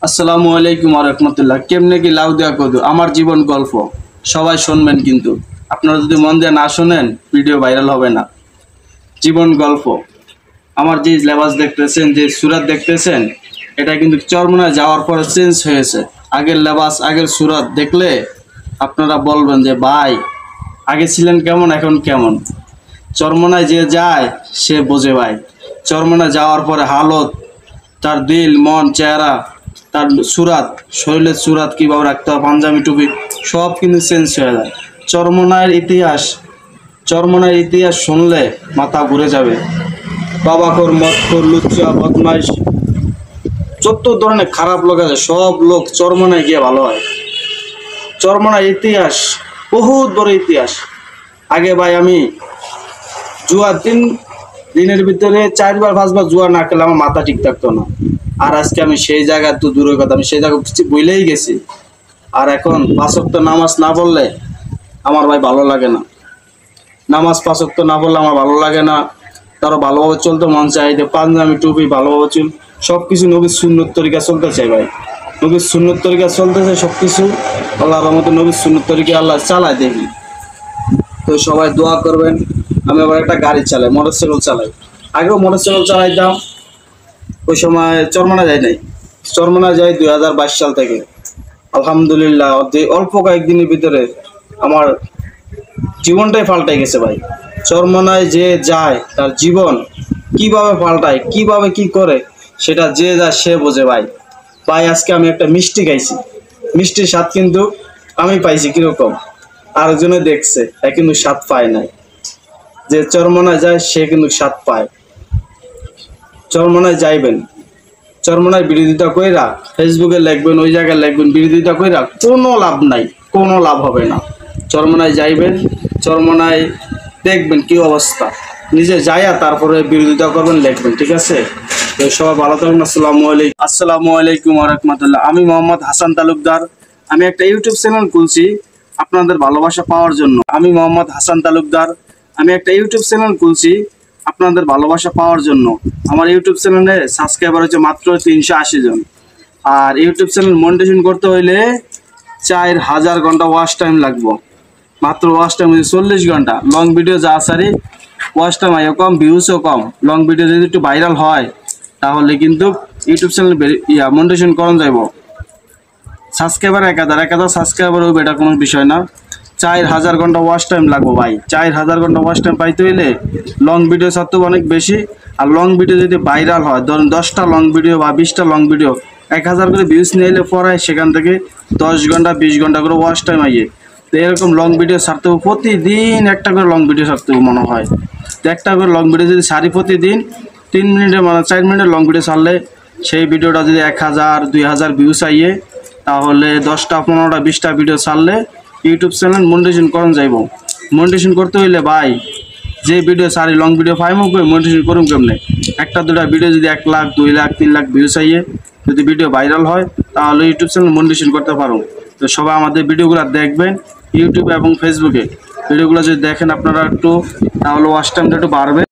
আসসালামু আলাইকুম ওয়া রাহমাতুল্লাহ। কেমনে কি লাউ দেয়া কদু আমার জীবন গল্প সবাই শুনবেন, কিন্তু আপনারা যদি মন দিয়ে না শুনেন ভিডিও ভাইরাল হবে না। জীবন গল্প আমার যে লেবাস দেখতেছেন, যে সুরাত দেখতেছেন, এটা কিন্তু চরমনায় যাওয়ার পরে চেঞ্জ হয়েছে। আগের লেবাস আগের সুরাত দেখলে আপনারা বলবেন যে ভাই আগে ছিলেন কেমন এখন কেমন। চরমনায় যে যায় সে বোঝে ভাই। চরমনায় যাওয়ার পরে হালত, তার দিল মন চেহারা, তার সুরাত, শরীরের সুরাত কীভাবে রাখতে হয়, পাঞ্জাবি টুপি সব কিন্তু চেঞ্জ হয়ে যায়। চরমনায়ের ইতিহাস শুনলে মাথা ঘুরে যাবে। বাবাখোর মদখোর লুচ্চা বদমাইশ যত ধরনের খারাপ লোক আছে সব লোক চরমনায় গিয়ে ভালো হয়। চরমনার ইতিহাস বহুত বড় ইতিহাস। আগে ভাই আমি জুয়া দিনের ভিতরে 4বার 5বার জুয়া না খেলে আমার মাথা ঠিক থাকতো না। আর আজকে আমি সেই জায়গায়, তো দূরের কথা, আমি সেই জায়গায় বইলেই গেছি। আর এখন 5 ওয়াক্ত নামাজ না পড়লে আমার ভাই ভালো লাগে না। নামাজ 5 ওয়াক্ত না পড়লে আমার ভালো লাগে না। তারও ভালোভাবে চলতে মন চাই, যে পাঞ্জাবি টুপি ভালোভাবে চল, সব কিছু নবীর সুন্নত তরিকা চলতে চাই ভাই। নবীর সুন্নত তরিকা চলতেছে সব কিছু, আল্লাহর রহমতে নবীর সুন্নত তরিকা আল্লাহ চালায় দেখি। তো সবাই দোয়া করবেন। আমি আবার একটা গাড়ি চালাই, মোটরসাইকেল চালাই। আগেও মোটরসাইকেল চালাইতাম, ওই সময় চরমনা যাই নাই। চরমনা যাই 2022 সাল থেকে। আলহামদুলিল্লাহ অল্প কয়েকদিনের ভিতরে আমার জীবনটাই পাল্টাই গেছে ভাই। চরমনায় যে যায় তার জীবন কিভাবে পাল্টায়, কিভাবে কি করে, সেটা যে যায় সে বোঝে ভাই। ভাই আজকে আমি একটা মিষ্টি খাইছি, মিষ্টির স্বাদ কিন্তু আমি পাইছি কিরকম, আরেকজনে দেখছে কিন্তু স্বাদ পায় নাই। যে চরমনায় যায় সে কিন্তু স্বাদ পায়। চরমনায় যাইবেন, চরমনায় বিরোধিতা কইরা ফেসবুকে লিখবেন, ওই জায়গায় লিখবেন বিরোধিতা কইরা, কোনো লাভ নাই, কোনো লাভ হবে না। চরমনায় যাইবেন, চরমনায় দেখবেন কি অবস্থা, নিজে যাইয়া তারপরে বিরোধিতা করবেন, লিখবেন, ঠিক আছে? তো সবাই ভালো থাকবেন। আসসালামু আলাইকুম ওয়া রাহমাতুল্লাহ। আমি মোহাম্মদ হাসান তালুকদার। আমি একটা ইউটিউব চ্যানেল খুলছি আপনাদের ভালোবাসা পাওয়ার জন্য। আমি একটা ইউটিউব চ্যানেল খুলছি আপনাদের ভালোবাসা পাওয়ার জন্য। আমার ইউটিউব চ্যানেলে সাবস্ক্রাইবার হচ্ছে মাত্র 380 জন। আর ইউটিউব চ্যানেল মনিটাইজেশন করতে হইলে 4000 ঘন্টা ওয়াচ টাইম লাগবে। মাত্র ওয়াচ টাইম 40 ঘন্টা। লং ভিডিও যা সারি ওয়াচ টাইম আইও কম, ভিউজও কম। লং ভিডিও যদি একটু ভাইরাল হয় তাহলে কিন্তু ইউটিউব চ্যানেল মনিটাইজেশন করা যাইব। সাবস্ক্রাইবার 1000 সাবস্ক্রাইবার হইবে, এটা কোনো বিষয় না। 4000 ঘন্টা ওয়াচ টাইম লাগবে ভাই। 4000 ঘন্টা ওয়াচ টাইম পাইতে হইলে লং ভিডিও ছাড়তে অনেক বেশি। আর লং ভিডিও যদি ভাইরাল হয়, ধরুন 10টা লং ভিডিও বা 20টা লং ভিডিও 1000 করে ভিউজ নিয়ে এলে পরে সেখান থেকে 10 ঘন্টা 20 ঘন্টা করে ওয়াচ টাইম আইয়ে। তো এরকম লং ভিডিও ছাড়তে হবে, প্রতিদিন একটা করে লং ভিডিও ছাড়তে হবে মনে হয়। তো একটা করে লং ভিডিও যদি সারি প্রতিদিন 3 মিনিটের 4 মিনিটের লং ভিডিও ছাড়লে সেই ভিডিওটা যদি 1000 2000 ভিউজ আইয়ে, তাহলে 10টা 15টা 20টা ভিডিও ছাড়লে ইউটিউব চ্যানেল মনিটাইজেশন করন যাইব। মনিটাইজেশন করতে হইলে ভাই যে ভিডিও সারি লং ভিডিও ফাইমও করে মনিটাইজেশন করুন কেমনে? একটা দুটা ভিডিও যদি 1 লাখ 2 লাখ 3 লাখ ভিউজ আইয়ে যদি ভিডিও ভাইরাল হয় তাহলে ইউটিউব চ্যানেল মনিটাইজেশন করতে পারো। তো সবাই আমাদের ভিডিওগুলো দেখবেন ইউটিউবে এবং ফেসবুকে। ভিডিওগুলো যদি দেখেন আপনারা একটু, তাহলে ওয়াচ টাইমটা একটু বাড়বে।